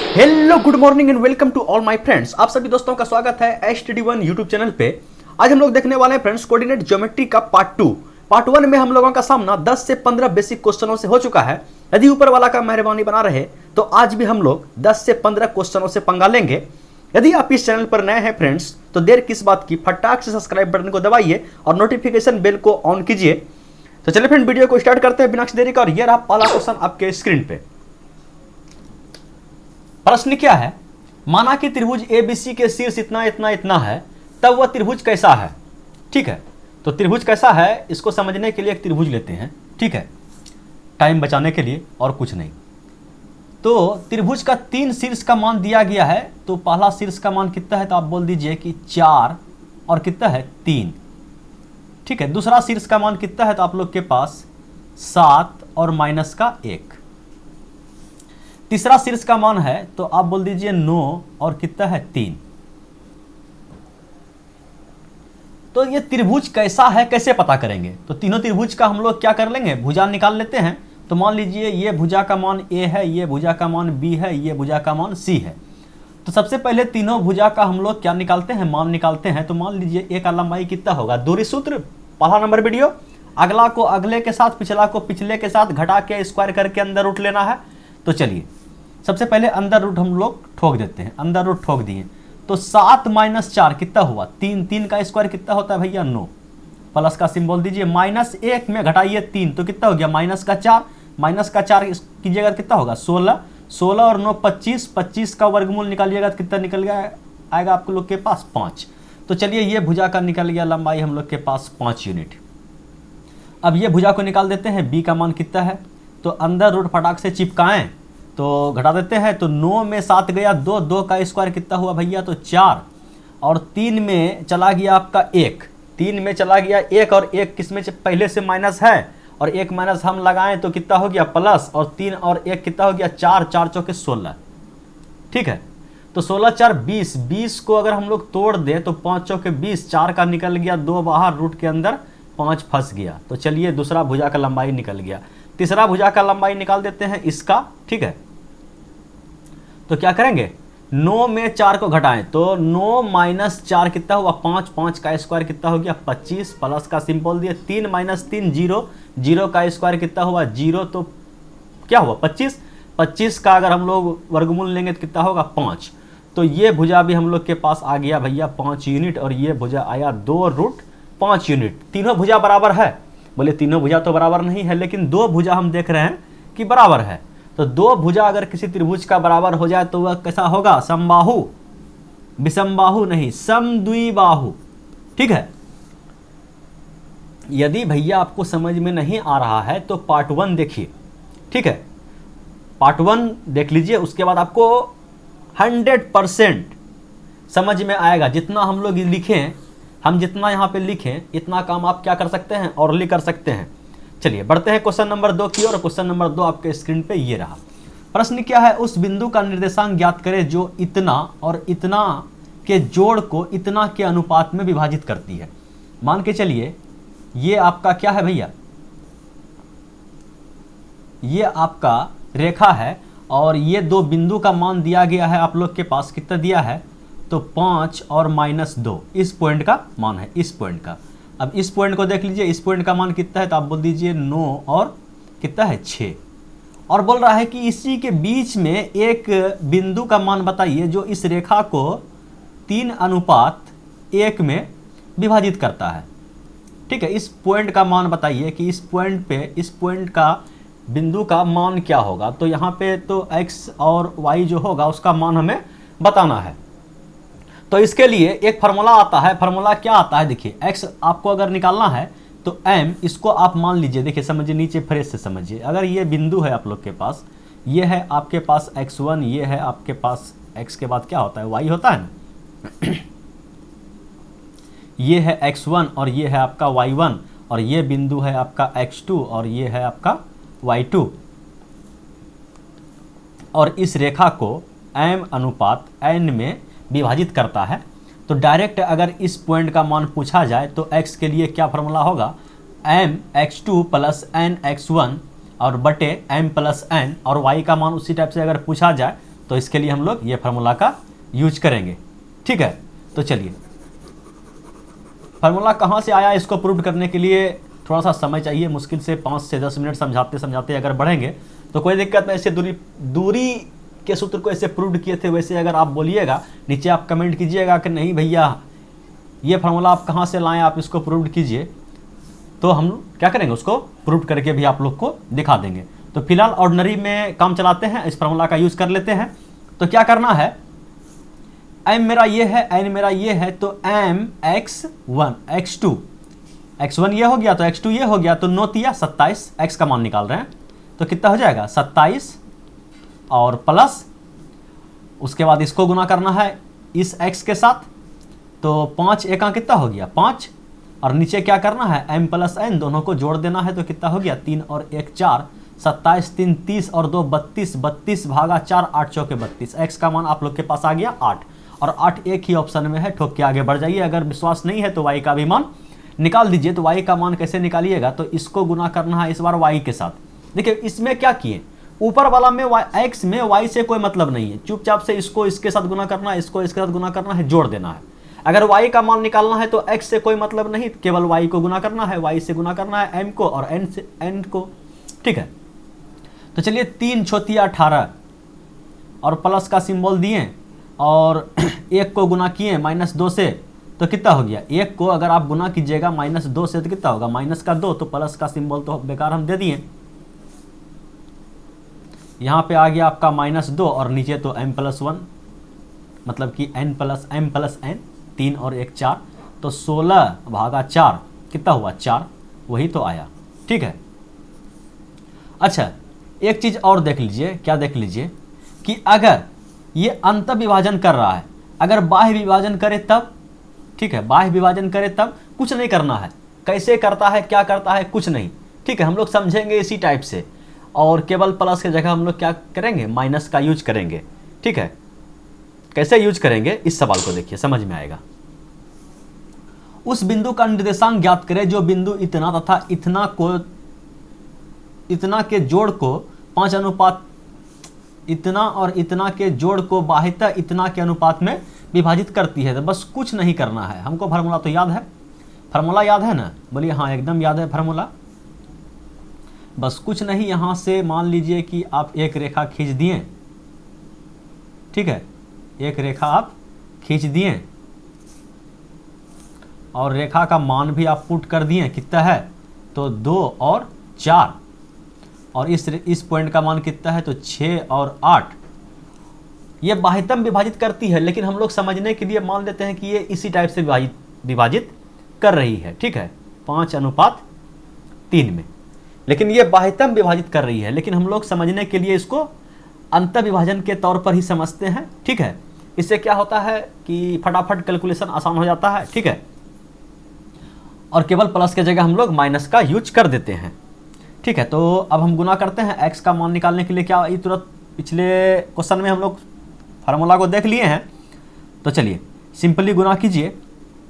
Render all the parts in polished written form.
Hello good morning and welcome to all my friends. आप सभी दोस्तों का स्वागत है STD1 यूट्यूब चैनल पे। आज हम लोग देखने वाले हैं फ्रेंड्स कोऑर्डिनेट ज्योमेट्री का पार्ट 1 में हम लोगों का सामना 10 से 15 बेसिक क्वेश्चनों से हो चुका है। यदि ऊपर वाला का मेहरबानी बना रहे तो आज भी हम लोग 10 से 15 क्वेश्चनों से पंगा लेंगे। यदि आप इस चैनल पर नए हैं फ्रेंड्स तो देर किस बात की, फटाक से सब्सक्राइब बटन को दबाइए और नोटिफिकेशन बेल को ऑन कीजिए। तो चलिए फ्रेंड वीडियो को स्टार्ट करते हैं बिना देरी का। और ये रहा पहला क्वेश्चन आपके स्क्रीन पे। प्रश्न क्या है? माना कि त्रिभुज ABC के शीर्ष इतना इतना इतना है, तब वह त्रिभुज कैसा है? ठीक है, तो त्रिभुज कैसा है इसको समझने के लिए एक त्रिभुज लेते हैं। ठीक है, टाइम बचाने के लिए और कुछ नहीं। तो त्रिभुज का 3 शीर्ष का मान दिया गया है। तो पहला शीर्ष का मान कितना है? तो आप बोल दीजिए कि 4 और कितना है 3। ठीक है, दूसरा शीर्ष का मान कितना है? तो आप लोग के पास 7 और माइनस का 1। तीसरा शीर्ष का मान है तो आप बोल दीजिए 9 और कितना है 3। तो ये त्रिभुज कैसा है कैसे पता करेंगे? तो तीनों त्रिभुज का हम लोग क्या कर लेंगे, भुजा निकाल लेते हैं। तो मान लीजिए ये भुजा का मान A है, ये भुजा का मान B है, ये भुजा का मान C है। तो सबसे पहले तीनों भुजा का हम लोग क्या निकालते हैं, मान निकालते हैं। तो मान लीजिए A का लंबाई कितना होगा, दूरी सूत्र पहला नंबर वीडियो। अगला को अगले के साथ, पिछला को पिछले के साथ घटा के स्क्वायर करके अंदर रूट लेना है। तो चलिए सबसे पहले अंदर रूट हम लोग ठोक देते हैं। अंदर रूट ठोक दिए तो 7 माइनस 4 कितना हुआ 3। 3 का स्क्वायर कितना होता है भैया 9। प्लस का सिंबल दीजिए, माइनस 1 में घटाइए 3 तो कितना हो गया माइनस का 4। माइनस का 4 कीजिएगा कितना होगा 16। 16 और 9 25। 25 का वर्गमूल निकालिएगा कितना निकल गया आएगा आप लोग के पास 5। तो चलिए ये भुजा का निकल गया लंबाई हम लोग के पास 5 यूनिट। अब ये भुजा को निकाल देते हैं। B का मान कितना है? तो अंदर रूट फटाक से चिपकाएं तो घटा देते हैं। तो 9 में 7 गया 2। 2 का स्क्वायर कितना हुआ भैया? तो 4। और 3 में चला गया आपका 1। 3 में चला गया 1 और 1 किसमें पहले से माइनस है और 1 माइनस हम लगाएं तो कितना हो गया प्लस। और 3 और 1 कितना हो गया 4। 4 चौके 16। ठीक है, तो 16 4 20। 20 को अगर हम लोग तोड़ दें तो 5 चौके 20। 4 का निकल गया 2 बाहर, रूट के अंदर 5 फंस गया। तो चलिए दूसरा भुजा का लंबाई निकल गया। तीसरा भुजा का लंबाई निकाल देते हैं इसका। ठीक है, तो क्या करेंगे 9 में 4 को घटाएं तो 9 माइनस 4 कितना हुआ 5। 5 का स्क्वायर कितना हो गया 25। प्लस का सिंबल दिए 3 माइनस 3 0। 0 का स्क्वायर कितना हुआ 0। तो क्या हुआ 25। 25 का अगर हम लोग वर्गमूल लेंगे तो कितना होगा 5। तो ये भुजा भी हम लोग के पास आ गया भैया 5 यूनिट और ये भुजा आया 2√5 यूनिट। तीनों भुजा बराबर है? बोले तीनों भुजा तो बराबर नहीं है, लेकिन 2 भुजा हम देख रहे हैं कि बराबर है। तो 2 भुजा अगर किसी त्रिभुज का बराबर हो जाए तो वह कैसा होगा, समबाहु, विषमबाहु नहीं, समद्विबाहु। ठीक है, यदि भैया आपको समझ में नहीं आ रहा है तो पार्ट 1 देखिए। ठीक है, पार्ट 1 देख लीजिए, उसके बाद आपको 100% समझ में आएगा। जितना हम लोग लिखें, हम जितना यहाँ पे लिखें इतना काम आप क्या कर सकते हैं, औरली कर सकते हैं। चलिए बढ़ते हैं क्वेश्चन नंबर 2 की ओर। क्वेश्चन नंबर 2 आपके स्क्रीन पे ये रहा। प्रश्न क्या है? उस बिंदु का निर्देशांक ज्ञात करें जो इतना और इतना के जोड़ को इतना के अनुपात में विभाजित करती है। मान के चलिए ये आपका क्या है भैया, ये आपका रेखा है और ये 2 बिंदु का मान दिया गया है आप लोग के पास। कितना दिया है? तो 5 और माइनस 2 इस पॉइंट का मान है, इस पॉइंट का। अब इस पॉइंट को देख लीजिए, इस पॉइंट का मान कितना है? तो आप बोल दीजिए 9 और कितना है 6। और बोल रहा है कि इसी के बीच में एक बिंदु का मान बताइए जो इस रेखा को 3:1 में विभाजित करता है। ठीक है, इस पॉइंट का मान बताइए कि इस पॉइंट पे, इस पॉइंट का बिंदु का मान क्या होगा। तो यहाँ पे तो x और y जो होगा उसका मान हमें बताना है। तो इसके लिए एक फार्मूला आता है। फार्मूला क्या आता है देखिए, x आपको अगर निकालना है तो m, इसको आप मान लीजिए, देखिए समझिए, नीचे फ्रेश से समझिए। अगर ये बिंदु है आप लोग के पास, ये है आपके पास x1, ये है आपके पास x के बाद क्या होता है y होता है ना ये है x1 और ये है आपका y1 और ये बिंदु है आपका x2 और ये है आपका y2। और इस रेखा को m/n में विभाजित करता है। तो डायरेक्ट अगर इस पॉइंट का मान पूछा जाए तो x के लिए क्या फॉर्मूला होगा, mx2 + nx1 और बटे m + n, और y का मान उसी टाइप से अगर पूछा जाए तो इसके लिए हम लोग ये फार्मूला का यूज करेंगे। ठीक है, तो चलिए फार्मूला कहाँ से आया इसको प्रूव करने के लिए थोड़ा सा समय चाहिए, मुश्किल से 5 से 10 मिनट समझाते समझाते अगर बढ़ेंगे तो कोई दिक्कत नहीं। ऐसे दूरी के सूत्र को ऐसे प्रूव किए थे, वैसे अगर आप बोलिएगा नीचे आप कमेंट कीजिएगा कि नहीं भैया ये फार्मूला आप कहाँ से लाएं, आप इसको प्रूव कीजिए, तो हम क्या करेंगे उसको प्रूव करके भी आप लोग को दिखा देंगे। तो फिलहाल ऑर्डिनरी में काम चलाते हैं, इस फार्मूला का यूज़ कर लेते हैं। तो क्या करना है, m मेरा ये है, n मेरा ये है, तो m x1 x2 x1 ये हो गया तो x2 ये हो गया, तो 9 तिया 27, x का मान निकाल रहे हैं तो कितना हो जाएगा 27 और प्लस उसके बाद इसको गुना करना है इस x के साथ, तो 5 एका कितना हो गया 5, और नीचे क्या करना है m प्लस n दोनों को जोड़ देना है, तो कितना हो गया 3 और 1 4, 27 3 30 और 2 32, 32 भागा 4 8 चौके 32, x का मान आप लोग के पास आ गया 8, और 8 एक ही ऑप्शन में है, ठोक के आगे बढ़ जाइए। अगर विश्वास नहीं है तो y का भी मान निकाल दीजिए। तो y का मान कैसे निकालिएगा, तो इसको गुना करना है इस बार y के साथ। देखिए इसमें क्या किए, ऊपर वाला में x में y से कोई मतलब नहीं है, चुपचाप से इसको इसके साथ गुना करना है, इसको इसके साथ गुना करना है, जोड़ देना है। अगर y का मान निकालना है तो x से कोई मतलब नहीं, केवल y को गुना करना है, y से गुना करना है m को और n से n को। ठीक है, तो चलिए 3 छोतिया 18 और प्लस का सिंबल दिए और 1 को गुना किए -2 से, तो कितना हो गया 1 को अगर आप गुना कीजिएगा -2 से तो कितना होगा -2, तो प्लस का सिंबल तो बेकार हम दे दिए, यहाँ पे आ गया आपका -2 और नीचे तो m+1 मतलब कि n प्लस n 3 और 1 4, तो 16 भागा 4 कितना हुआ 4, वही तो आया। ठीक है, अच्छा एक चीज़ और देख लीजिए, क्या देख लीजिए कि अगर ये अंत विभाजन कर रहा है, अगर बाह्य विभाजन करे तब, ठीक है बाह्य विभाजन करे तब कुछ नहीं करना है, कैसे करता है क्या करता है कुछ नहीं। ठीक है, हम लोग समझेंगे इसी टाइप से, और केवल प्लस की जगह हम लोग क्या करेंगे माइनस का यूज करेंगे। ठीक है, कैसे यूज करेंगे इस सवाल को देखिए समझ में आएगा। उस बिंदु का निर्देशांक ज्ञात करें जो बिंदु इतना तथा इतना के जोड़ को 5 अनुपात इतना और इतना के जोड़ को बाह्यतः इतना के अनुपात में विभाजित करती है। तो बस कुछ नहीं करना है हमको, फार्मूला तो याद है, फार्मूला याद है ना, बोलिए हाँ एकदम याद है फार्मूला। बस कुछ नहीं, यहाँ से मान लीजिए कि आप एक रेखा खींच दिए, ठीक है एक रेखा आप खींच दिए और रेखा का मान भी आप पुट कर दिए, कितना है तो 2 और 4, और इस पॉइंट का मान कितना है तो 6 और 8। ये बाह्यतम विभाजित करती है, लेकिन हम लोग समझने के लिए मान लेते हैं कि ये इसी टाइप से विभाजित कर रही है। ठीक है 5:3 में, लेकिन ये बाह्यतम विभाजित कर रही है, लेकिन हम लोग समझने के लिए इसको अंत विभाजन के तौर पर ही समझते हैं। ठीक है, इससे क्या होता है कि फटाफट कैलकुलेशन आसान हो जाता है। ठीक है, और केवल प्लस के जगह हम लोग माइनस का यूज कर देते हैं। ठीक है, तो अब हम गुना करते हैं x का मान निकालने के लिए। क्या ये तुरंत पिछले क्वेश्चन में हम लोग फार्मूला को देख लिए हैं, तो चलिए सिंपली गुना कीजिए,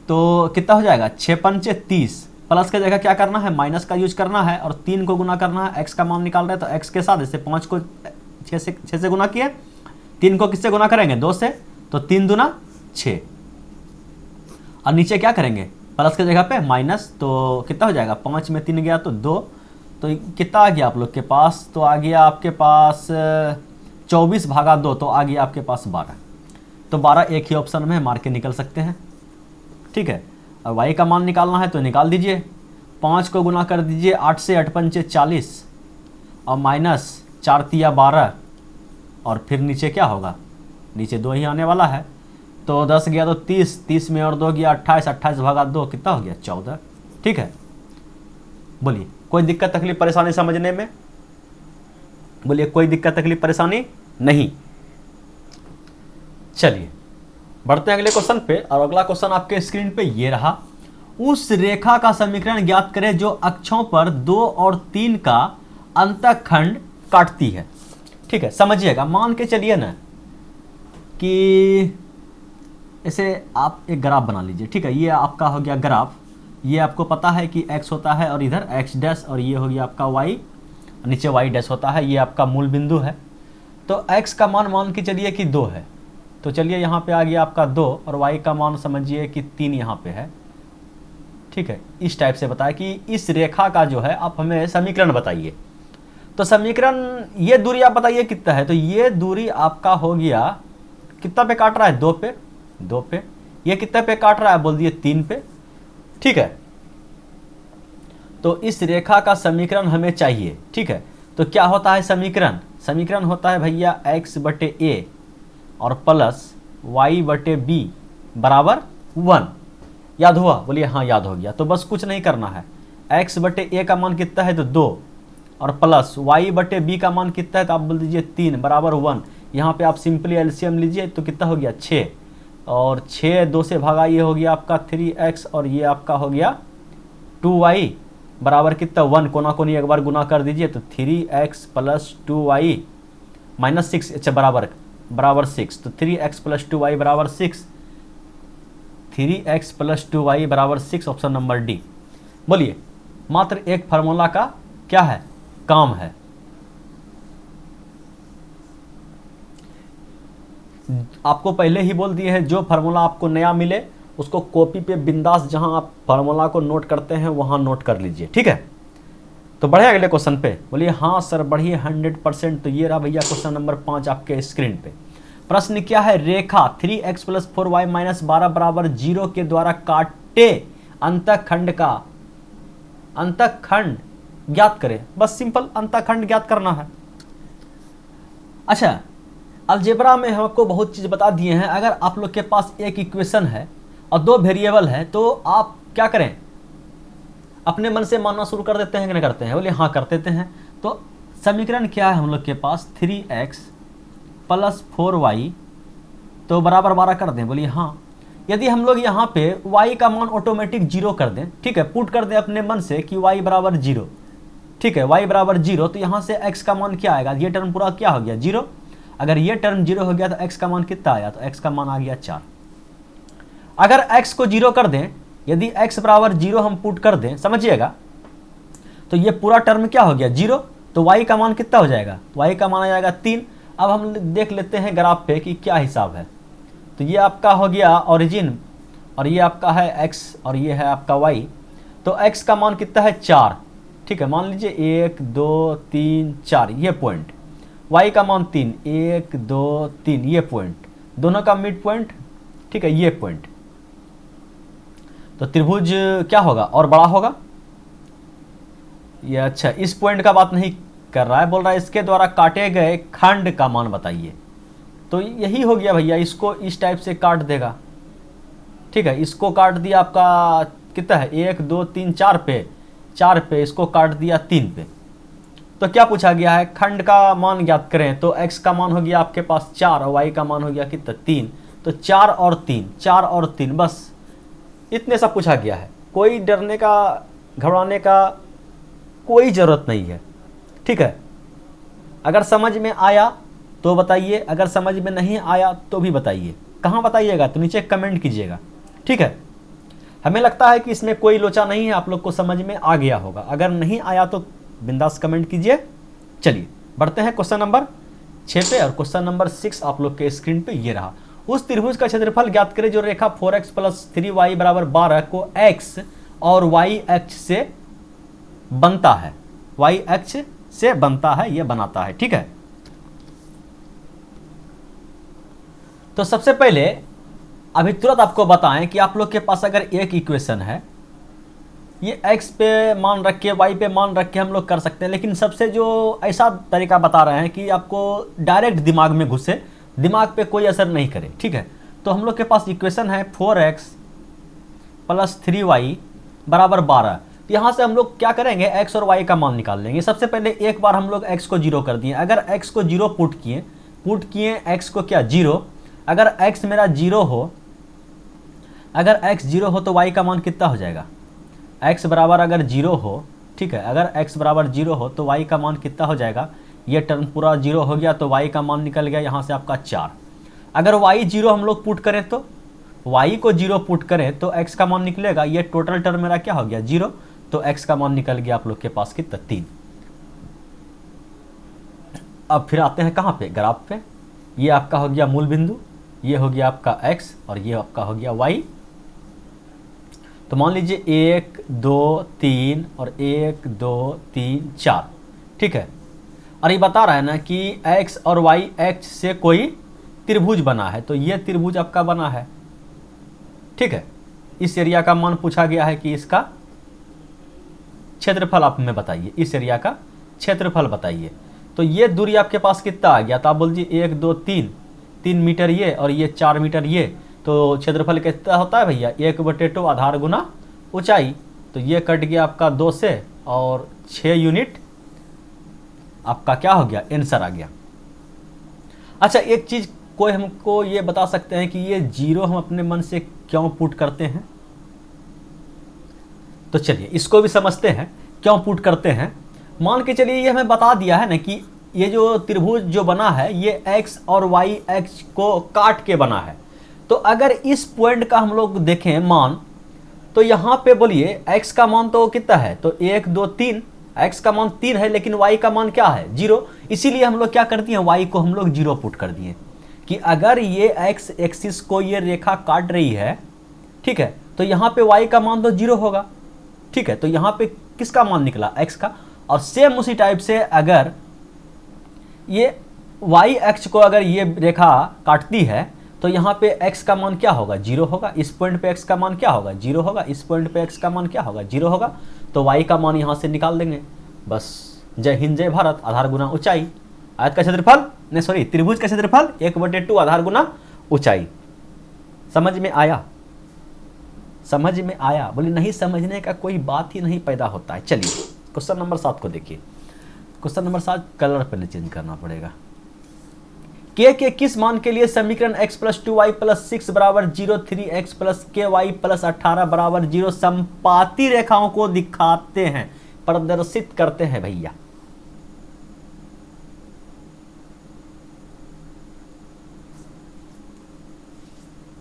तो कितना हो जाएगा 6×5 30, प्लस के जगह क्या करना है माइनस का यूज करना है, और 3 को गुना करना है, x का मान निकाल रहे हैं तो x के साथ, जैसे 5 को 6 से गुना किए, 3 को किससे गुना करेंगे 2 से, तो 3 दूना 6, और नीचे क्या करेंगे प्लस के जगह पे माइनस, तो कितना हो जाएगा 5 में 3 गया तो 2, तो कितना आ गया आप लोग के पास, तो आ गया आपके पास 24 भागा 2, तो आ गया आपके पास 12, तो 12 एक ही ऑप्शन में मार के निकल सकते हैं। ठीक है, और y का मान निकालना है तो निकाल दीजिए, 5 को गुना कर दीजिए 8 से, 8×5 40 और माइनस 4 तिया 12, और फिर नीचे क्या होगा, नीचे 2 ही आने वाला है, तो 10 गया तो 30, 30 में और 2 गया 28, 28 भागा 2 कितना हो गया 14। ठीक है, बोलिए कोई दिक्कत तकलीफ परेशानी समझने में, बोलिए कोई दिक्कत तकलीफ परेशानी नहीं। चलिए बढ़ते हैं अगले क्वेश्चन पे, और अगला क्वेश्चन आपके स्क्रीन पे ये रहा। उस रेखा का समीकरण ज्ञात करें जो अक्षों पर 2 और 3 का अंतःखंड काटती है। ठीक है, समझिएगा, मान के चलिए ना कि ऐसे आप एक ग्राफ बना लीजिए। ठीक है, ये आपका हो गया ग्राफ, ये आपको पता है कि x होता है और इधर x डैश, और ये हो गया आपका y, नीचे y डैश होता है, ये आपका मूल बिंदु है। तो x का मान के चलिए कि 2 है, तो चलिए यहाँ पे आ गया आपका 2 और y का मान समझिए कि 3 यहाँ पे है। ठीक है, इस टाइप से बताया कि इस रेखा का जो है आप हमें समीकरण बताइए। तो समीकरण, ये दूरी आप बताइए कितना है, तो ये दूरी आपका हो गया कितना पे काट रहा है, 2 पे, 2 पे। ये कितना पे काट रहा है, बोल दिए 3 पे। ठीक है, तो इस रेखा का समीकरण हमें चाहिए। ठीक है, तो क्या होता है समीकरण, समीकरण होता है भैया x बटे a और प्लस y बटे b बराबर 1। याद हुआ, बोलिए हाँ याद हो गया। तो बस कुछ नहीं करना है, x बटे a का मान कितना है, तो 2 और प्लस y बटे b का मान कितना है, तो आप बोल दीजिए 3 बराबर 1। यहाँ पे आप सिंपली एलसीएम लीजिए तो कितना हो गया 6, और 6 2 से भागा, ये हो गया आपका 3x और ये आपका हो गया 2y बराबर कितना 1, कोना कोनी एक बार गुना कर दीजिए तो 3x प्लस 2y माइनस 6, अच्छा बराबर 6। तो 3x प्लस 2y बराबर 6, 3x प्लस 2y बराबर 6, ऑप्शन नंबर डी। बोलिए, मात्र एक फार्मूला का क्या है, काम है। आपको पहले ही बोल दिए हैं, जो फार्मूला आपको नया मिले उसको कॉपी पे बिंदास जहां आप फार्मूला को नोट करते हैं वहां नोट कर लीजिए। ठीक है, तो बढ़े अगले क्वेश्चन पे। बोलिए हाँ सर बढ़िए 100%। तो ये रहा भैया क्वेश्चन नंबर 5 आपके स्क्रीन पे। प्रश्न क्या है, रेखा 3x प्लस 4y माइनस 12 बराबर 0 के द्वारा काटे अंतःखंड का अंतःखंड ज्ञात करें। बस सिंपल अंतःखंड ज्ञात करना है। अच्छा, अलजेब्रा में हमको बहुत चीज बता दिए हैं। अगर आप लोग के पास एक इक्वेशन है और 2 वेरिएबल है तो आप क्या करें, अपने मन से मानना शुरू कर देते हैं कि नहीं करते हैं, बोले हाँ कर देते हैं। तो समीकरण क्या है हम लोग के पास, 3x प्लस 4y तो बराबर 12 कर दें, बोलिए हाँ। यदि हम लोग यहाँ पे y का मान ऑटोमेटिक 0 कर दें, ठीक है, पुट कर दें अपने मन से कि y बराबर 0, ठीक है, y बराबर 0, तो यहाँ से x का मान क्या आएगा, ये टर्म पूरा क्या हो गया 0। अगर ये टर्म 0 हो गया तो x का मान कितना आया, तो x का मान आ गया 4। अगर x को 0 कर दें, यदि x बराबर 0 हम पुट कर दें, समझिएगा, तो ये पूरा टर्म क्या हो गया 0, तो y का मान कितना हो जाएगा, y का मान आ जाएगा 3। अब हम देख लेते हैं ग्राफ पे कि क्या हिसाब है। तो ये आपका हो गया ओरिजिन और ये आपका है x और ये है आपका y। तो x का मान कितना है 4, ठीक है, मान लीजिए 1 2 3 4 ये पॉइंट, y का मान 3 1 2 3 ये पॉइंट, दोनों का मिड पॉइंट, ठीक है, ये पॉइंट। तो त्रिभुज क्या होगा और बड़ा होगा ये। अच्छा, इस पॉइंट का बात नहीं कर रहा है, बोल रहा है इसके द्वारा काटे गए खंड का मान बताइए। तो यही हो गया भैया, इसको इस टाइप से काट देगा, ठीक है, इसको काट दिया आपका कितना है 1 2 3 4 पे इसको काट दिया 3 पे। तो क्या पूछा गया है, खंड का मान ज्ञात करें। तो x का मान हो गया आपके पास 4 और y का मान हो गया कितना 3। तो 4 और 3 बस इतने सब पूछा गया है। कोई डरने का घबराने का कोई ज़रूरत नहीं है, ठीक है। अगर समझ में आया तो बताइए, अगर समझ में नहीं आया तो भी बताइए। कहाँ बताइएगा, तो नीचे कमेंट कीजिएगा, ठीक है। हमें लगता है कि इसमें कोई लोचा नहीं है, आप लोग को समझ में आ गया होगा। अगर नहीं आया तो बिंदास कमेंट कीजिए। चलिए बढ़ते हैं क्वेश्चन नंबर 6 पे। और क्वेश्चन नंबर 6 आप लोग के स्क्रीन पे ये रहा। उस त्रिभुज का क्षेत्रफल ज्ञात करें जो रेखा 4x प्लस 3y बराबर 12 को x और y अक्ष से बनता है, y अक्ष से बनता है, ये बनाता है, ठीक है। तो सबसे पहले अभी तुरंत आपको बताएं कि आप लोग के पास अगर एक इक्वेशन है, ये x पे मान रख के y पे मान रख के हम लोग कर सकते हैं, लेकिन सबसे जो ऐसा तरीका बता रहे हैं कि आपको डायरेक्ट दिमाग में घुसे, दिमाग पे कोई असर नहीं करे, ठीक है। तो हम लोग के पास इक्वेशन है 4x प्लस 3y बराबर 12। तो यहाँ से हम लोग क्या करेंगे, x और y का मान निकाल लेंगे। सबसे पहले एक बार हम लोग x को 0 कर दिए। अगर x को 0 पुट किए x को क्या 0, अगर x मेरा 0 हो, अगर x 0 हो तो y का मान कितना हो जाएगा, x बराबर अगर 0 हो, ठीक है, अगर x बराबर 0 हो तो y का मान कितना हो जाएगा, ये टर्म पूरा 0 हो गया तो y का मान निकल गया यहाँ से आपका 4। अगर y 0 हम लोग पुट करें तो y को 0 पुट करें तो x का मान निकलेगा, ये टोटल टर्म मेरा क्या हो गया 0, तो x का मान निकल गया आप लोग के पास कितना 3। अब फिर आते हैं कहाँ पे, ग्राफ पे। ये आपका हो गया मूल बिंदु, ये हो गया आपका x और ये आपका हो गया y। तो मान लीजिए 1 2 3 और 1 2 3 4, ठीक है। और ये बता रहा है ना कि x और y x से कोई त्रिभुज बना है, तो ये त्रिभुज आपका बना है, ठीक है। इस एरिया का मान पूछा गया है कि इसका क्षेत्रफल आप हमें बताइए, इस एरिया का क्षेत्रफल बताइए। तो ये दूरी आपके पास कितना आ गया, तो आप बोल दीजिए 1 2 3, 3 मीटर ये और ये 4 मीटर ये, तो क्षेत्रफल कितना होता है भैया 1/2 आधार गुना ऊंचाई। तो ये कट गया आपका 2 से और 6 यूनिट आपका क्या हो गया, आंसर आ गया। अच्छा, एक चीज़ कोई हमको ये बता सकते हैं कि ये जीरो हम अपने मन से क्यों पुट करते हैं? तो चलिए इसको भी समझते हैं क्यों पुट करते हैं। मान के चलिए ये हमें बता दिया है ना कि ये जो त्रिभुज जो बना है ये x और y x को काट के बना है। तो अगर इस पॉइंट का हम लोग देखें मान, तो यहाँ पे बोलिए x का मान तो कितना है, तो 1 2 3, x का मान 3 है, लेकिन y का मान क्या है 0। इसीलिए हम लोग क्या कर दिए, y को हम लोग 0 पुट कर दिए कि अगर ये x एक्सिस को ये रेखा काट रही है, ठीक है, तो यहाँ पे y का मान तो 0 होगा, ठीक है। तो यहाँ पे किसका मान निकला, x का। और सेम उसी टाइप से अगर ये y अक्ष को अगर ये रेखा काटती है, तो यहाँ पे x का मान क्या होगा 0 होगा, इस पॉइंट पे x का मान क्या होगा 0 होगा, इस पॉइंट पे x का मान क्या होगा 0 होगा। तो y का मान यहाँ से निकाल देंगे बस। जय हिंद जय भारत, आधार गुना ऊंचाई। आयत का क्षेत्रफल नहीं सॉरी त्रिभुज का क्षेत्रफल 1/2 आधार गुना ऊंचाई। समझ में आया, समझ में आया? बोले नहीं समझने का कोई बात ही नहीं पैदा होता है। चलिए क्वेश्चन नंबर 7 को देखिए। क्वेश्चन नंबर 7 कलर पहले चेंज करना पड़ेगा। के किस मान के लिए समीकरण x + 2y + 6 = 0, 3x + ky + 18 = 0 समपाती रेखाओं को दिखाते हैं, प्रदर्शित करते हैं भैया।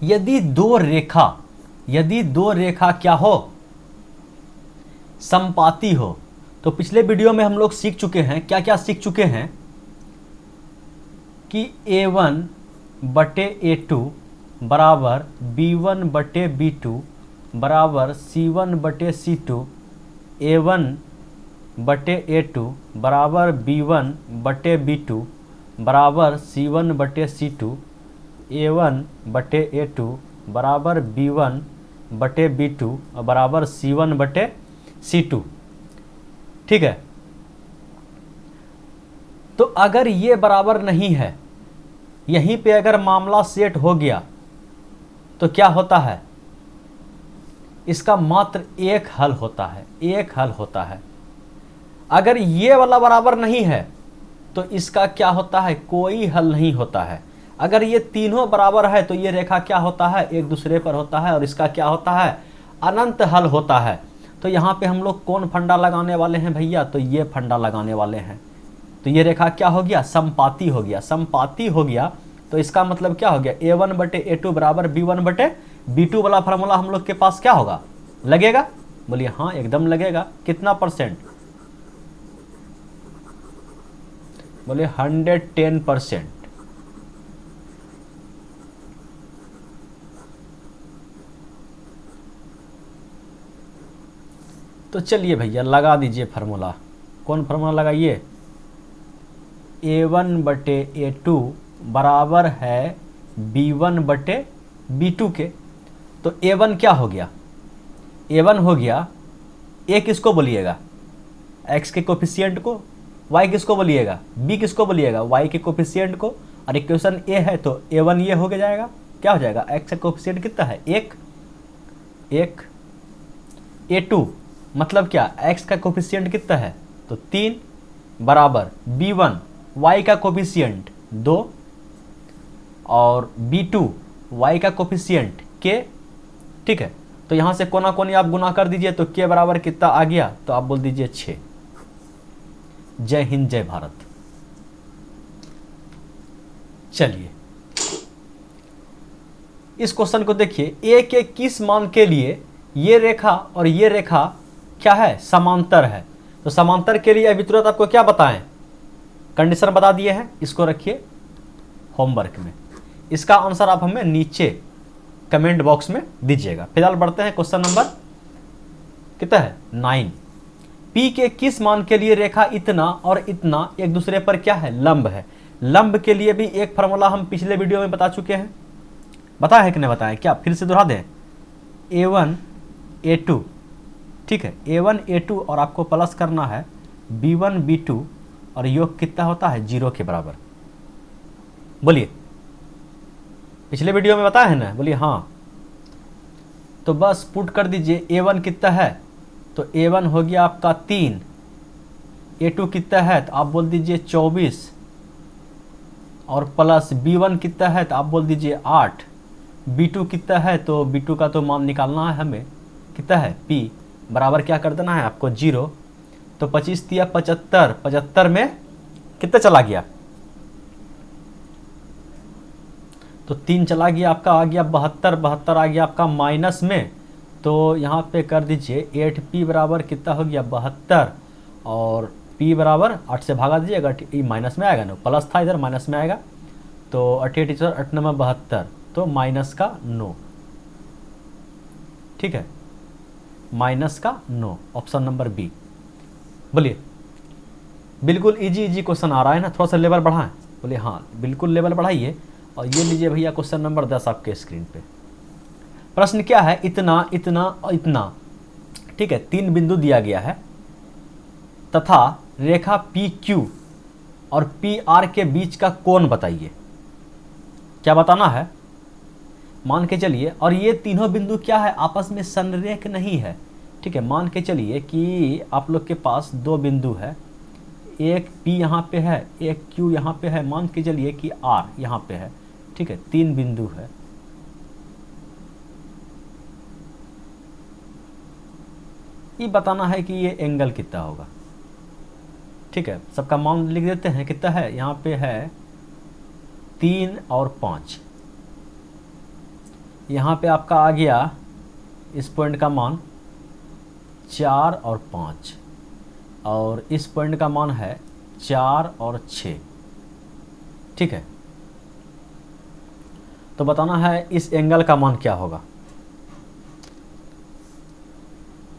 यदि दो रेखा क्या हो, समपाती हो, तो पिछले वीडियो में हम लोग सीख चुके हैं, क्या क्या सीख चुके हैं कि a1/a2 बराबर b1/b2 बराबर c1/c2, a1/a2 बराबर b1/b2 बराबर c1/c2, a1/a2 बराबर b1/b2 बराबर c1/c2, ठीक है। तो अगर ये बराबर नहीं है, यहीं पे अगर मामला सेट हो गया, तो क्या होता है, इसका मात्र एक हल होता है, एक हल होता है। अगर ये वाला बराबर नहीं है तो इसका क्या होता है, कोई हल नहीं होता है। अगर ये तीनों बराबर है तो ये रेखा क्या होता है, एक दूसरे पर होता है और इसका क्या होता है, अनंत हल होता है। तो यहाँ पे हम लोग कौन फंडा लगाने वाले हैं भैया, तो ये फंडा लगाने वाले हैं। तो ये रेखा क्या हो गया, समपाती हो गया। समपाती हो गया तो इसका मतलब क्या हो गया, a1/a2 बराबर b1/b2 वाला फार्मूला हम लोग के पास क्या होगा, लगेगा? बोलिए हाँ एकदम लगेगा। कितना %? बोले 110%। तो चलिए भैया लगा दीजिए फार्मूला। कौन फार्मूला लगाइए, a1/a2 बराबर है b1/b2 के। तो a1 क्या हो गया, a1 हो गया, a किसको बोलिएगा, x के कोफिशिएंट को, y किसको बोलिएगा, b किसको बोलिएगा, y के कोफिशिएंट को। और इक्वेशन a है तो a1 ये हो जाएगा, क्या हो जाएगा, x का कोफिशिएंट कितना है 1, a2 मतलब क्या, x का कोफिशिएंट कितना है तो 3 बराबर b1 y का कोफिशिएंट 2 और b2 y का कोफिशिएंट k, ठीक है। तो यहां से कोना कोनी आप गुना कर दीजिए तो k बराबर कितना आ गया, तो आप बोल दीजिए 6। जय हिंद जय भारत। चलिए इस क्वेश्चन को देखिए, a के किस मान के लिए ये रेखा और ये रेखा क्या है, समांतर है। तो समांतर के लिए अभी तुरंत आपको क्या बताएं, कंडीशन बता दिए हैं, इसको रखिए होमवर्क में। इसका आंसर आप हमें नीचे कमेंट बॉक्स में दीजिएगा। फिलहाल बढ़ते हैं क्वेश्चन नंबर कितना है 9। P के किस मान के लिए रेखा इतना और इतना एक दूसरे पर क्या है, लंब है। लंब के लिए भी एक फार्मूला हम पिछले वीडियो में बता चुके हैं, बताया है कि नहीं बताया, क्या फिर से दोहरा दें। A1 A2, ठीक है, A1 A2 और आपको प्लस करना है B1 B2 और योग कितना होता है 0 के बराबर। बोलिए, पिछले वीडियो में बताया है ना, बोलिए हाँ। तो बस पुट कर दीजिए A1 कितना है, तो A1 हो गया आपका 3, A2 कितना है तो आप बोल दीजिए 24 और प्लस B1 कितना है तो आप बोल दीजिए 8, B2 कितना है तो B2 का तो मान निकालना है हमें, कितना है P बराबर क्या कर देना है आपको 0। तो 25 दिया 75, 75 में कितना चला गया, तो 3 चला गया आपका, आ गया 72, 72 आ गया आपका माइनस में। तो यहाँ पे कर दीजिए 8P बराबर कितना हो गया 72 और P बराबर 8 से भागा दीजिएगा, ये माइनस में आएगा ना, प्लस था इधर माइनस में आएगा। तो 8 8 9 72, तो माइनस का 9, ठीक है, माइनस का 9, ऑप्शन नंबर बी। बोलिए, बिल्कुल इजी इजी क्वेश्चन आ रहा है ना, थोड़ा सा लेवल बढ़ाएं। बोलिए हाँ, बिल्कुल लेवल बढ़ाइए। और ये लीजिए भैया क्वेश्चन नंबर 10 आपके स्क्रीन पे। प्रश्न क्या है, इतना इतना और इतना, ठीक है, 3 बिंदु दिया गया है तथा रेखा पी क्यू और पी आर के बीच का कोण बताइए। क्या बताना है, मान के चलिए, और ये तीनों बिंदु क्या है, आपस में संरेख नहीं है, ठीक है। मान के चलिए कि आप लोग के पास 2 बिंदु है, एक P यहाँ पे है, एक Q यहाँ पे है, मान के चलिए कि R यहाँ पे है, ठीक है, 3 बिंदु है। ये बताना है कि ये एंगल कितना होगा, ठीक है। सबका मान लिख देते हैं, कितना है, यहाँ पे है 3 और 5, यहाँ पे आपका आ गया इस पॉइंट का मान 4 और 5 और इस पॉइंट का मान है 4 और 6, ठीक है। तो बताना है इस एंगल का मान क्या होगा।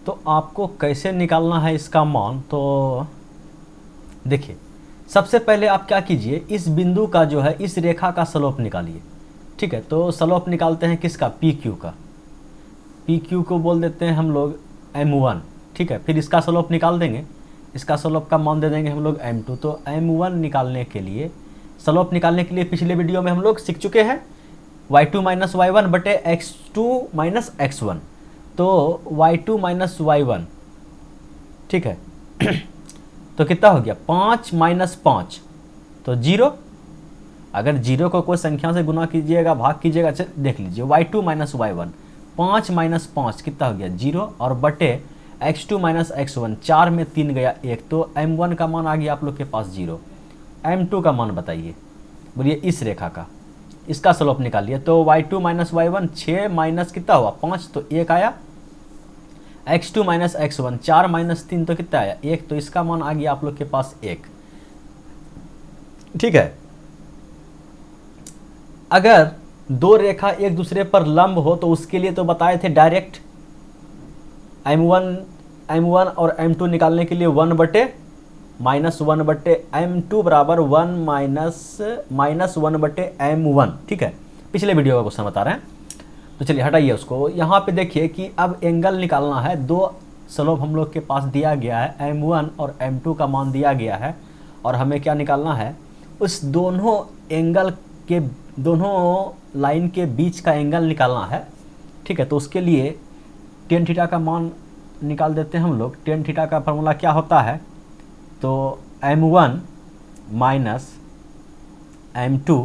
तो आपको कैसे निकालना है इसका मान, तो देखिए सबसे पहले आप क्या कीजिए, इस बिंदु का जो है इस रेखा का स्लोप निकालिए, ठीक है। तो स्लोप निकालते हैं किसका, पी क्यू का। पी क्यू को बोल देते हैं हम लोग M1, ठीक है। फिर इसका स्लोप निकाल देंगे, इसका स्लोप का मान दे देंगे हम लोग M2। तो M1 निकालने के लिए, स्लोप निकालने के लिए पिछले वीडियो में हम लोग सीख चुके हैं y2 माइनस y1 बटे x2 माइनस x1। तो y2 माइनस y1, ठीक है। तो कितना हो गया 5 माइनस 5, तो 0। अगर 0 को कोई संख्या से गुना कीजिएगा, भाग कीजिएगा, देख लीजिए y2 माइनस y1, 5 माइनस 5 कितना हो गया 0 और बटे x2 माइनस x1, 4 में 3 गया 1, तो M1 का मान आ गया आप लोग के पास 0। M2 का मान बताइए, बोलिए इस रेखा का, इसका स्लोप निकालिए। तो y2 माइनस y1 6 माइनस कितना हुआ 5, तो 1 आया। x2 माइनस x1 4 माइनस 3, तो कितना आया 1, तो इसका मान आ गया आप लोग के पास 1, ठीक है। अगर 2 रेखा एक दूसरे पर लंब हो तो उसके लिए तो बताए थे डायरेक्ट M1 और M2 निकालने के लिए 1 बटे M2 बराबर 1 माइनस 1 बटे M1, ठीक है। पिछले वीडियो का क्वेश्चन बता रहे हैं, तो चलिए हटाइए उसको। यहाँ पे देखिए कि अब एंगल निकालना है, 2 स्लोप हम लोग के पास दिया गया है, M1 और M2 का मान दिया गया है, और हमें क्या निकालना है, उस दोनों एंगल के, दोनों लाइन के बीच का एंगल निकालना है, ठीक है। तो उसके लिए tan थीटा का मान निकाल देते हैं हम लोग। tan थीटा का फार्मूला क्या होता है, तो M1 माइनस M2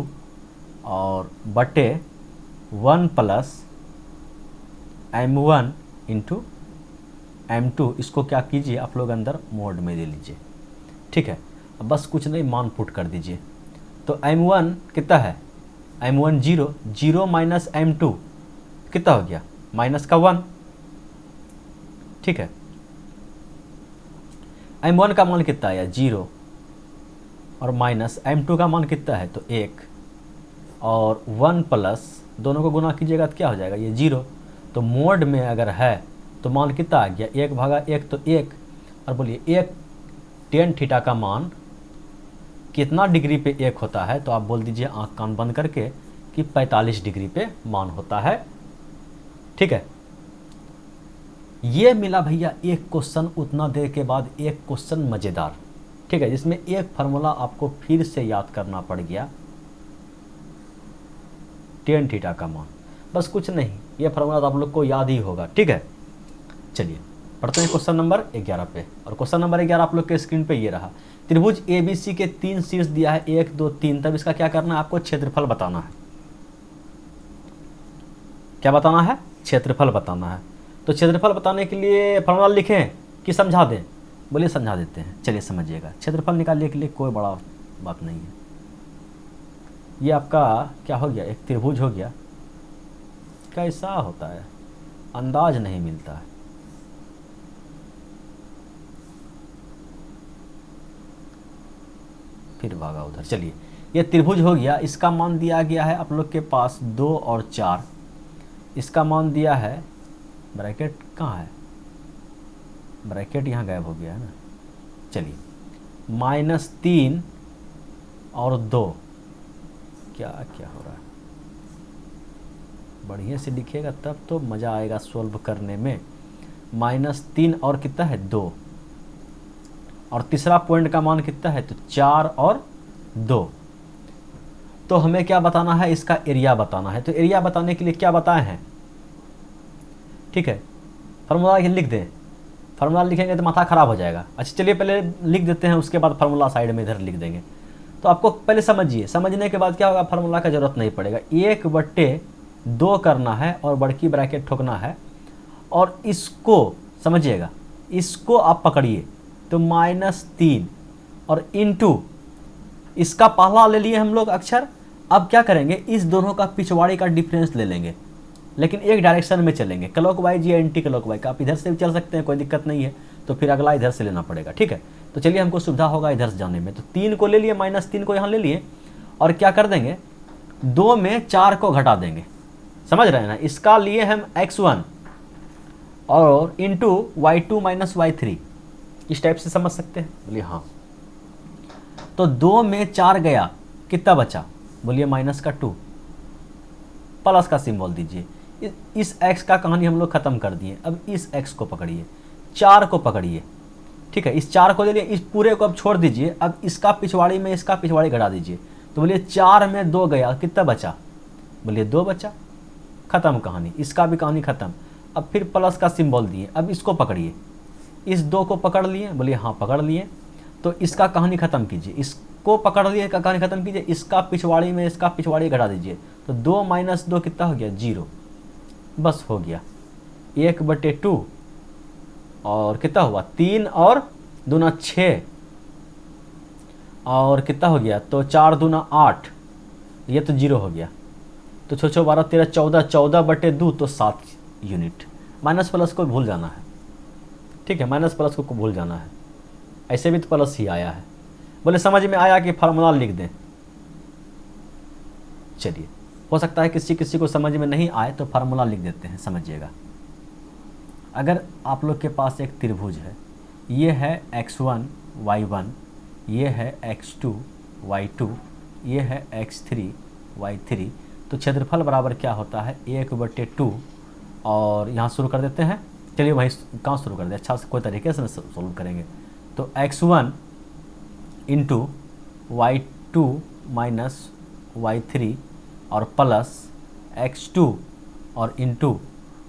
और बटे 1 प्लस M1 इंटू M2, इसको क्या कीजिए आप लोग अंदर मोड में दे लीजिए, ठीक है। अब बस कुछ नहीं, मान पुट कर दीजिए। तो M1 कितना है, M1 0 माइनस M2 कितना हो गया माइनस का 1, ठीक है। M1 का मान कितना आया 0 और माइनस m2 का मान कितना है तो 1 और 1 प्लस दोनों को गुना कीजिएगा तो क्या हो जाएगा ये 0। तो मोड में अगर है तो मान कितना आ गया 1/1 तो 1। और बोलिए 1 tan थीटा का मान कितना डिग्री पे 1 होता है तो आप बोल दीजिए आँख कान बंद करके कि 45 डिग्री पे मान होता है। ठीक है, ये मिला भैया एक क्वेश्चन उतना देर के बाद एक क्वेश्चन मज़ेदार। ठीक है, जिसमें एक फार्मूला आपको फिर से याद करना पड़ गया, tan थीटा का मान। बस कुछ नहीं, ये फार्मूला तो आप लोग को याद ही होगा। ठीक है, चलिए पढ़ते हैं क्वेश्चन नंबर 11 पे। और क्वेश्चन नंबर 11 आप लोग के स्क्रीन पे ये रहा। त्रिभुज ABC के 3 शीर्ष दिया है 1 2 3। तब इसका क्या करना है, आपको क्षेत्रफल बताना है। क्या बताना है, क्षेत्रफल बताना है। तो क्षेत्रफल बताने के लिए फार्मूला लिखें कि समझा दें, बोलिए समझा देते हैं। चलिए समझिएगा, क्षेत्रफल निकालने के लिए कोई बड़ा बात नहीं है। ये आपका क्या हो गया, एक त्रिभुज हो गया। कैसा होता है, अंदाज नहीं मिलता है। फिर भागा उधर। चलिए, ये त्रिभुज हो गया, इसका मान दिया गया है आप लोग के पास 2 और 4। इसका मान दिया है, ब्रैकेट कहाँ है, ब्रैकेट यहाँ गायब हो गया है ना। चलिए, -3 और 2। क्या क्या हो रहा है, बढ़िया से लिखिएगा तब तो मज़ा आएगा सॉल्व करने में। -3 और कितना है 2, और तीसरा पॉइंट का मान कितना है तो 4 और 2। तो हमें क्या बताना है, इसका एरिया बताना है। तो एरिया बताने के लिए क्या बताए हैं, ठीक है, फार्मूला लिख दें। फार्मूला लिखेंगे तो माथा खराब हो जाएगा। अच्छा चलिए पहले लिख देते हैं, उसके बाद फार्मूला साइड में इधर लिख देंगे। तो आपको पहले समझिए, समझने के बाद क्या होगा, फार्मूला का जरूरत नहीं पड़ेगा। 1/2 करना है और बड़की ब्रैकेट ठोकना है। और इसको समझिएगा, इसको आप पकड़िए तो -3 और इनटू इसका पहला ले लिए हम लोग अक्षर। अब क्या करेंगे, इस दोनों का पिछवाड़े का डिफरेंस ले लेंगे, लेकिन एक डायरेक्शन में चलेंगे, क्लॉकवाइज या एंटी क्लॉकवाइज। आप इधर से भी चल सकते हैं, कोई दिक्कत नहीं है। तो फिर अगला इधर से लेना पड़ेगा। ठीक है, तो चलिए हमको सुविधा होगा इधर से जाने में। तो 3 को ले लिए, -3 को यहाँ ले लिए, और क्या कर देंगे 2 में 4 को घटा देंगे। समझ रहे हैं ना, इसका लिए हम x1 और इंटू y2 - y3, इस टाइप से समझ सकते हैं। बोलिए हाँ। तो 2 में 4 गया, कितना बचा, बोलिए -2, प्लस का सिंबल दीजिए। इस x का कहानी हम लोग खत्म कर दिए। अब इस x को पकड़िए, 4 को पकड़िए। ठीक है, इस 4 को ले लिए, इस पूरे को अब छोड़ दीजिए। अब इसका पिछवाड़ी में इसका पिछवाड़ी घटा दीजिए। तो बोलिए 4 में 2 गया, कितना बचा, बोलिए 2 बचा। खत्म कहानी, इसका भी कहानी खत्म। अब फिर प्लस का सिंबल दिए। अब इसको पकड़िए, इस 2 को पकड़ लिए, बोलिए हाँ पकड़ लिए। तो इसका कहानी खत्म कीजिए, इसको पकड़ लिए, का कहानी खत्म कीजिए। इसका पिछवाड़ी में इसका पिछवाड़ी घटा दीजिए। तो 2 - 2 कितना हो गया, 0। बस हो गया 1/2। और कितना हुआ, 3 और 2 6, और कितना हो गया, तो 4 2 8, ये तो 0 हो गया। तो 6 6 12 13 14, 14/2 तो 7 यूनिट। माइनस प्लस को भूल जाना है। ठीक है, माइनस प्लस को भूल जाना है, ऐसे भी तो प्लस ही आया है। बोले समझ में आया कि फार्मूला लिख दें। चलिए, हो सकता है किसी किसी को समझ में नहीं आए तो फार्मूला लिख देते हैं, समझिएगा। अगर आप लोग के पास एक त्रिभुज है, ये है x1 y1, ये है x2 y2, ये है x3 y3। तो क्षेत्रफल बराबर क्या होता है, 1/2। और यहाँ शुरू कर देते हैं। चलिए वहीं कहाँ शुरू कर दे, अच्छा से कोई तरीके से सोल्व करेंगे। तो x1 इंटू y2 - y3 और प्लस x2 और into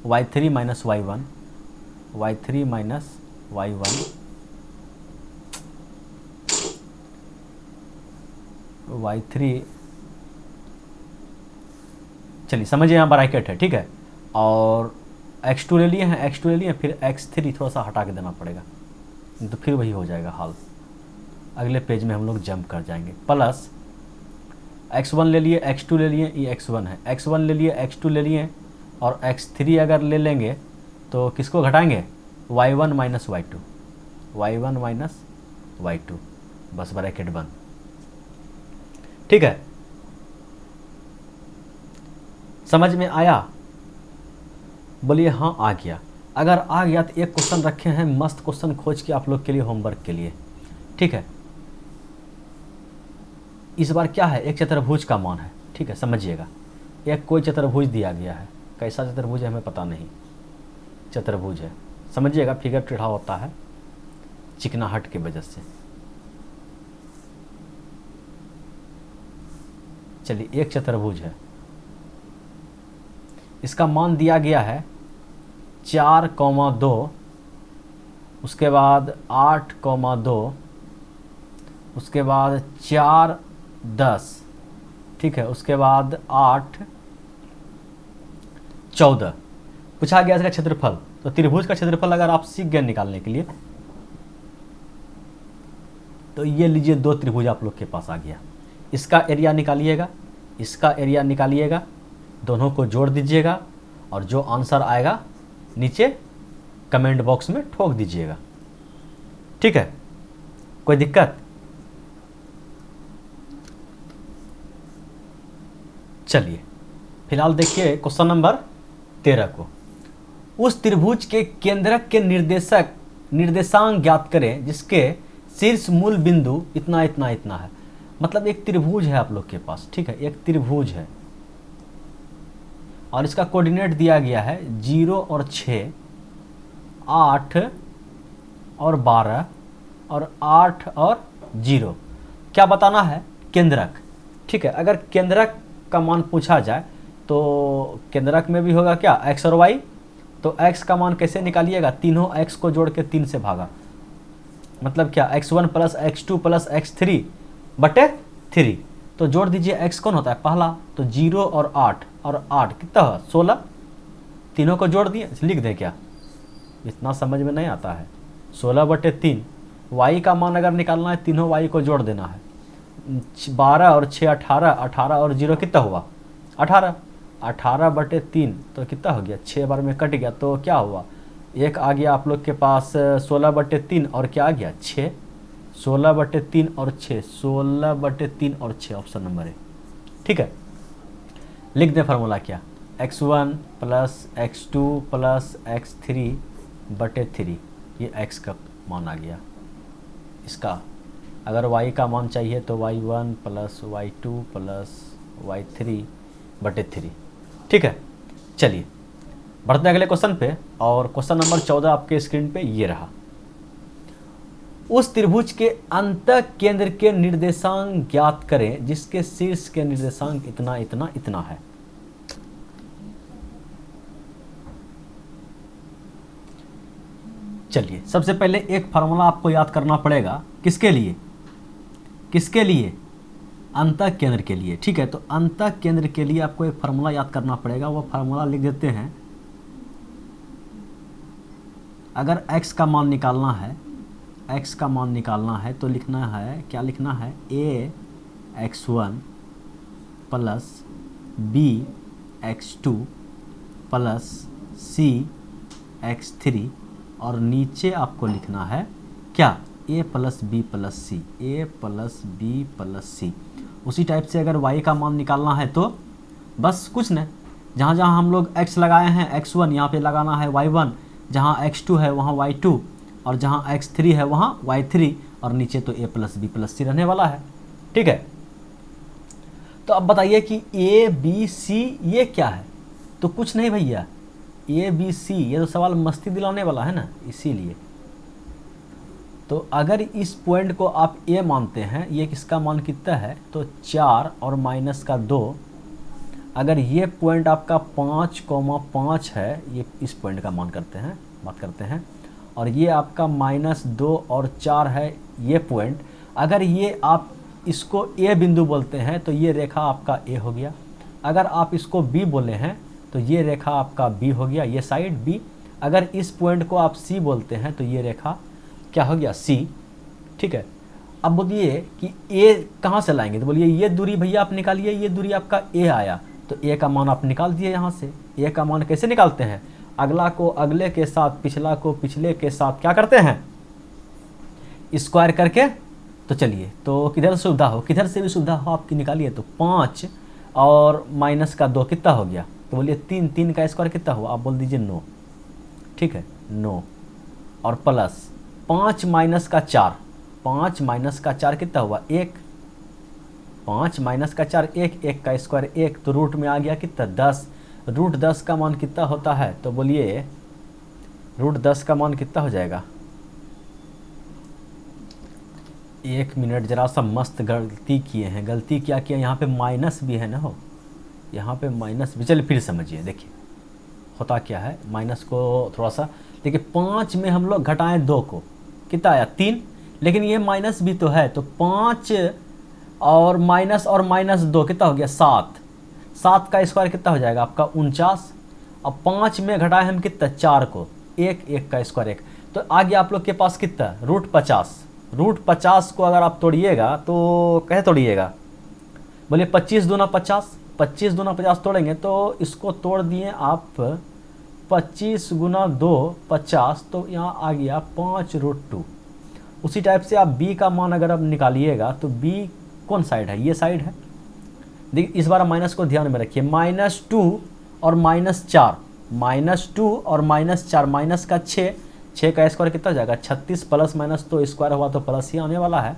y3 - y1, y3 - y1, y3। चलिए समझिए, यहाँ ब्रैकेट है। ठीक है, और x2 ले लिए हैं, x2 ले लिए, फिर x3 थोड़ा सा हटा के देना पड़ेगा, तो फिर वही हो जाएगा हाल। अगले पेज में हम लोग जंप कर जाएंगे। प्लस x1 ले लिए, x2 ले लिए, ये x1 है, x1 ले लिए, x2 ले लिए, और x3 अगर ले लेंगे तो किसको घटाएंगे, y1 - y2, y1 - y2। बस ब्रैकेट बंद। ठीक है, समझ में आया? बोलिए हाँ आ गया। अगर आ गया तो एक क्वेश्चन रखे हैं, मस्त क्वेश्चन खोज के आप लोग के लिए, होमवर्क के लिए, ठीक है। इस बार क्या है, एक चतुर्भुज का मान है, ठीक है, समझिएगा। एक कोई चतुर्भुज दिया गया है, कैसा चतुर्भुज है हमें पता नहीं, चतुर्भुज है, समझिएगा। फिगर टेढ़ा होता है चिकनाहट की वजह से। चलिए, एक चतुर्भुज है, इसका मान दिया गया है 4,2, उसके बाद 8,2, उसके बाद 4, 10, ठीक है, उसके बाद 8, 14। पूछा गया इसका क्षेत्रफल। तो त्रिभुज का क्षेत्रफल अगर आप सीख गए निकालने के लिए, तो ये लीजिए 2 त्रिभुज आप लोग के पास आ गया। इसका एरिया निकालिएगा, इसका एरिया निकालिएगा, दोनों को जोड़ दीजिएगा और जो आंसर आएगा नीचे कमेंट बॉक्स में ठोक दीजिएगा, ठीक है। कोई दिक्कत? चलिए फिलहाल देखिए क्वेश्चन नंबर 13 को। उस त्रिभुज के केंद्रक के निर्देशांक ज्ञात करें जिसके शीर्ष मूल बिंदु इतना इतना इतना है। मतलब एक त्रिभुज है आप लोग के पास, ठीक है, एक त्रिभुज है और इसका कोऑर्डिनेट दिया गया है 0 और 6, 8 और 12 और 8 और 0। क्या बताना है? केंद्रक, ठीक है। अगर केंद्रक का मान पूछा जाए तो केंद्रक में भी होगा क्या, x और y। तो x का मान कैसे निकालिएगा? तीनों x को जोड़ के 3 से भागा, मतलब क्या, x1 plus x2 plus x3 बटे 3। तो जोड़ दीजिए, x कौन होता है? पहला। तो 0 और 8 कितना है? 16। तीनों को जोड़ दिए, लिख दें क्या? इतना समझ में नहीं आता है। 16 बटे 3। y का मान अगर निकालना है, तीनों y को जोड़ देना है। 12 और 6 18, 18 और 0 कितना हुआ? 18। 18 बटे 3 तो कितना हो गया? 6 बार में कट गया, तो क्या हुआ? एक आ गया आप लोग के पास 16 बटे 3 और क्या आ गया? 6। 16 बटे 3 और 6, 16 बटे 3 और 6 ऑप्शन नंबर है, ठीक है। लिख दें फार्मूला क्या, x1 plus x2 plus x3 बटे 3। ये x का मान आ गया। इसका अगर y का मान चाहिए तो y1 plus y2 plus y3 बटे 3, ठीक है। चलिए बढ़ते हैं अगले क्वेश्चन पे, और क्वेश्चन नंबर 14 आपके स्क्रीन पे ये रहा। उस त्रिभुज के अंत केंद्र के निर्देशांक ज्ञात करें जिसके शीर्ष के निर्देशांक इतना इतना इतना है। चलिए सबसे पहले एक फार्मूला आपको याद करना पड़ेगा, किसके लिए? किसके लिए? अंत केंद्र के लिए, ठीक है। तो अंत केंद्र के लिए आपको एक फार्मूला याद करना पड़ेगा, वो फार्मूला लिख देते हैं। अगर x का मान निकालना है, x का मान निकालना है तो लिखना है, क्या लिखना है? ax1 plus bx2 plus cx3 और नीचे आपको लिखना है क्या? a plus B plus C, a plus B plus C. उसी टाइप से अगर y का मान निकालना है तो बस कुछ नहीं, जहाँ जहाँ हम लोग x लगाए हैं x1 यहाँ पे लगाना है y1, जहाँ x2 है वहाँ y2 और जहाँ x3 है वहाँ y3 और नीचे तो a प्लस बी प्लस सी रहने वाला है, ठीक है। तो अब बताइए कि a b c ये क्या है? तो कुछ नहीं भैया, a b c ये तो सवाल मस्ती दिलाने वाला है ना, इसीलिए। तो अगर इस पॉइंट को आप a मानते हैं, ये किसका मान कितना है? तो 4 और माइनस का 2। अगर ये पॉइंट आपका 5,5 है, ये इस पॉइंट का मान बात करते हैं, और ये आपका -2 और 4 है ये पॉइंट। अगर ये आप इसको a बिंदु बोलते हैं तो ये रेखा आपका a हो गया। अगर आप इसको b बोले हैं तो ये रेखा आपका b हो गया, ये साइड b। अगर इस पॉइंट को आप c बोलते हैं तो ये रेखा क्या हो गया? c, ठीक है। अब बोलिए कि a कहाँ से लाएंगे? तो बोलिए ये दूरी भैया आप निकालिए, ये दूरी आपका a आया, तो a का मान आप निकाल दिए यहाँ से। a का मान कैसे निकालते हैं? अगला को अगले के साथ, पिछला को पिछले के साथ क्या करते हैं? स्क्वायर करके तो चलिए, तो किधर सुविधा हो, किधर से भी सुविधा हो आपकी निकालिए। तो 5 और माइनस का 2 कितना हो गया, तो बोलिए 3, 3 का स्क्वायर कितना हुआ, आप बोल दीजिए 9। ठीक है 9 और प्लस 5 माइनस का 4, 5 माइनस का 4 कितना हुआ 1, 5 माइनस का 4 1, 1 का स्क्वायर 1, तो रूट में आ गया कितना 10। रूट 10 का मान कितना होता है, तो बोलिए रूट 10 का मान कितना हो जाएगा। 1 मिनट, जरा सा मस्त गलती किए हैं। गलती क्या किया, यहाँ पे माइनस भी है ना, हो यहाँ पे माइनस भी। चलिए फिर समझिए, देखिए होता क्या है, माइनस को थोड़ा सा देखिए। 5 में हम लोग घटाएं 2 को, कितना आया 3, लेकिन ये माइनस भी तो है, तो 5 और माइनस 2 कितना हो गया 7। 7 का स्क्वायर कितना हो जाएगा आपका 49। अब 5 में घटाए हम कितना 4 को, 1, 1 का स्क्वायर 1, तो आ गया आप लोग के पास कितना रूट 50। रूट 50 को अगर आप तोड़िएगा तो कैसे तोड़िएगा, बोलिए 25 दूना 50, 25 दूना 50 तोड़ेंगे तो इसको तोड़ दिए आप 25 गुना 2 50, तो यहाँ आ गया 5√2। उसी टाइप से आप b का मान अगर आप निकालिएगा तो b कौन साइड है, ये साइड है। देखिए इस बार माइनस को ध्यान में रखिए, -2 और -4, -2 और -4, माइनस का 6, 6 का स्क्वायर कितना हो जाएगा 36, प्लस माइनस तो स्क्वायर हुआ तो प्लस ही आने वाला है।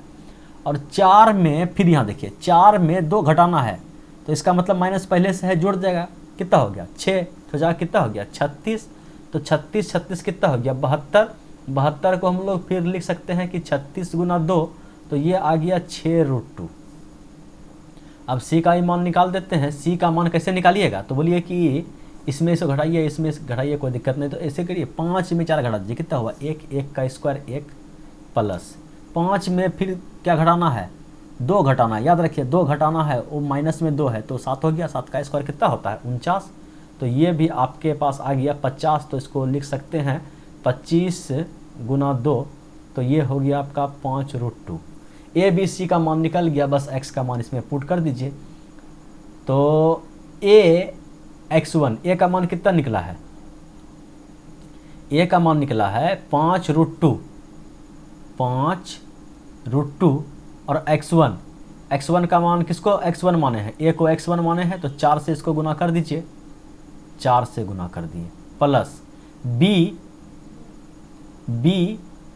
और 4 में फिर यहाँ देखिए 4 में 2 घटाना है, तो इसका मतलब माइनस पहले से है, जोड़ जाएगा, कितना हो गया 6, तो जा कितना हो गया 36, तो 36 36 कितना हो गया 72। 72 को हम लोग फिर लिख सकते हैं कि 36 गुना 2, तो ये आ गया 6√2। अब c का ही मान निकाल देते हैं। c का मान कैसे निकालिएगा, तो बोलिए कि इसमें से घटाइए, इसमें से घटाइए, कोई दिक्कत नहीं। तो ऐसे करिए 5 में 4 घटा दीजिए, कितना हुआ 1, 1 का स्क्वायर 1, प्लस 5 में फिर क्या घटाना है 2 घटाना है, याद रखिए 2 घटाना है, वो माइनस में 2 है तो 7 हो गया। 7 का स्क्वायर कितना होता है 49, तो ये भी आपके पास आ गया 50, तो इसको लिख सकते हैं 25 गुना 2, तो ये हो गया आपका 5√2। ए बी सी का मान निकल गया, बस x का मान इसमें पुट कर दीजिए। तो x1, ए का मान कितना निकला है, ए का मान निकला है 5√2, 5√2, और x1 का मान किसको x1 माने हैं, ए को x1 माने हैं, तो 4 से इसको गुना कर दीजिए, 4 से गुना कर दिए, प्लस b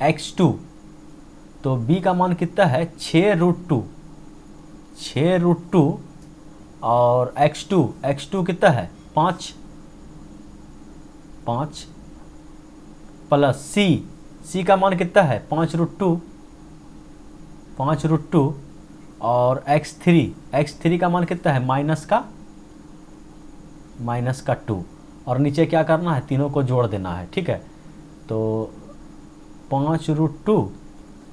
x2, तो b का मान कितना है 6√2, 6√2, और x2 कितना है 5, प्लस c का मान कितना है 5√2, और x3 का मान कितना है माइनस का 2, और नीचे क्या करना है तीनों को जोड़ देना है। ठीक है, तो 5√2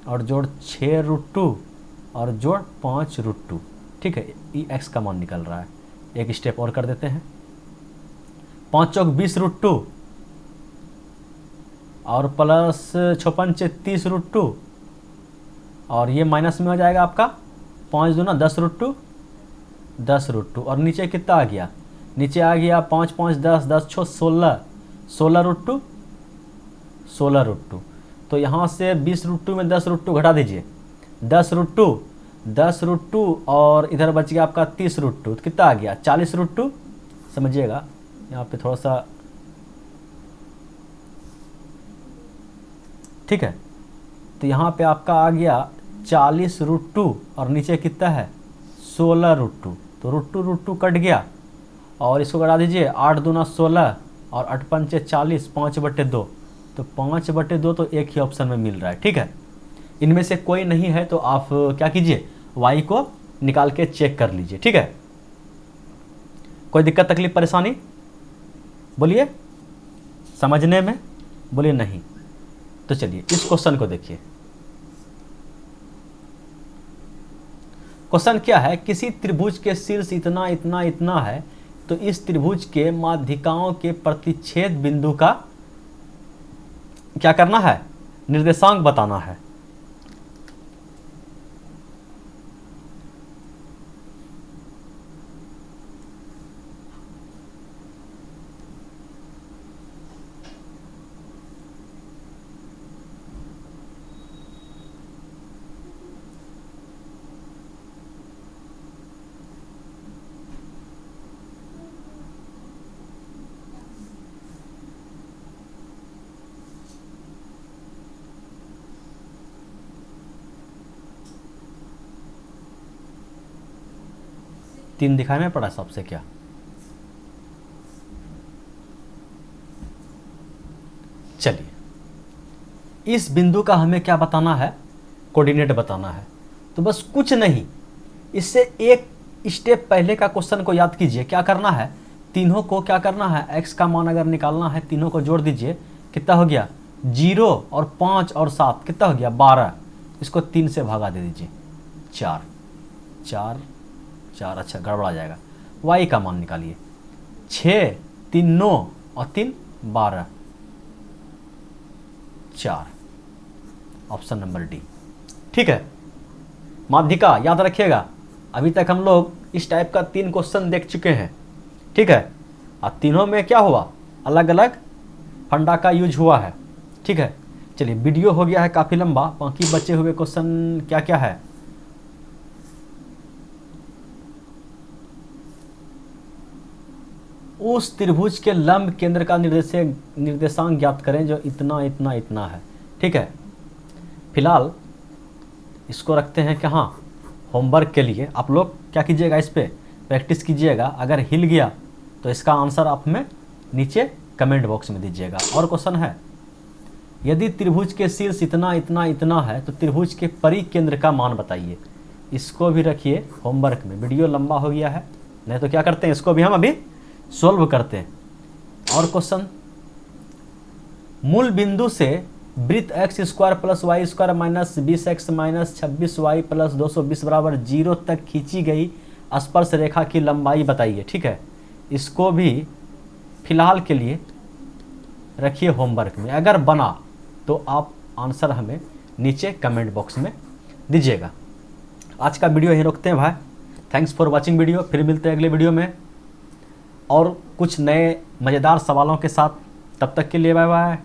और जोड़ 6√2 और जोड़ 5√2। ठीक है, ये x का मान निकल रहा है। एक स्टेप और कर देते हैं, 5 चौक 20√2 और प्लस 56 30√2, और ये माइनस में हो जाएगा आपका 5 दूना 10√2, और नीचे कितना आ गया, नीचे आ गया 5 5 10 10 6 16√2। तो यहाँ से 20√2 में 10√2 घटा दीजिए, 10√2 और इधर बच गया आपका 30√2, तो कितना आ गया 40√2। समझिएगा यहाँ पे थोड़ा सा, ठीक है, तो यहाँ पे आपका आ गया 40√2 और नीचे कितना है 16√2, तो √2 कट गया, और इसको घटा दीजिए 8 दूना 16 और 8 पंचे 40, 5/2, तो 5/2 तो एक ही ऑप्शन में मिल रहा है। ठीक है, इनमें से कोई नहीं है तो आप क्या कीजिए y को निकाल के चेक कर लीजिए। ठीक है, कोई दिक्कत तकलीफ परेशानी बोलिए, समझने में बोलिए नहीं। तो चलिए इस क्वेश्चन को देखिए। क्वेश्चन क्या है, किसी त्रिभुज के शीर्ष इतना इतना इतना है, तो इस त्रिभुज के माध्यिकाओं के प्रतिच्छेद बिंदु का क्या करना है, निर्देशांक बताना है। 3 दिखाई में पड़ा सबसे क्या? चलिए इस बिंदु का हमें क्या बताना है? कोऑर्डिनेट बताना है। तो बस कुछ नहीं, इससे एक स्टेप पहले का क्वेश्चन को याद कीजिए। क्या करना है? तीनों को क्या करना है? x का मान अगर निकालना है, तीनों को जोड़ दीजिए। कितना हो गया? 0 और 5 और 7 कितना हो गया? 12। इसको 3 से भागा दे दीजिए। 4 4 4, अच्छा गड़बड़ा जाएगा। y का मान निकालिए। 6 3 9 और 3 12, 4। Option number D. ठीक है माध्यिका, याद रखिएगा अभी तक हम लोग इस टाइप का 3 क्वेश्चन देख चुके हैं। ठीक है, अब तीनों में क्या हुआ? अलग अलग फंडा का यूज हुआ है। ठीक है, चलिए वीडियो हो गया है काफ़ी लंबा, बाकी बचे हुए क्वेश्चन क्या क्या है? उस त्रिभुज के लंब केंद्र का निर्देशांक ज्ञात करें जो इतना इतना इतना है। ठीक है, फिलहाल इसको रखते हैं कहाँ? होमवर्क के लिए। आप लोग क्या कीजिएगा, इस पर प्रैक्टिस कीजिएगा। अगर हिल गया तो इसका आंसर आप में नीचे कमेंट बॉक्स में दीजिएगा। और क्वेश्चन है, यदि त्रिभुज के शीर्ष इतना इतना इतना है तो त्रिभुज के परिकेंद्र का मान बताइए। इसको भी रखिए होमवर्क में। वीडियो लंबा हो गया है, नहीं तो क्या करते हैं, इसको भी हम अभी सोल्व करते हैं। और क्वेश्चन, मूल बिंदु से वृत्त x square plus y square minus 20x minus 26y plus 220 बराबर 0 तक खींची गई स्पर्श रेखा की लंबाई बताइए। ठीक है, इसको भी फिलहाल के लिए रखिए होमवर्क में। अगर बना तो आप आंसर हमें नीचे कमेंट बॉक्स में दीजिएगा। आज का वीडियो यहीं रोकते हैं भाई। Thanks for watching video. फिर मिलते हैं अगले वीडियो में और कुछ नए मज़ेदार सवालों के साथ। तब तक के लिए बाय बाय।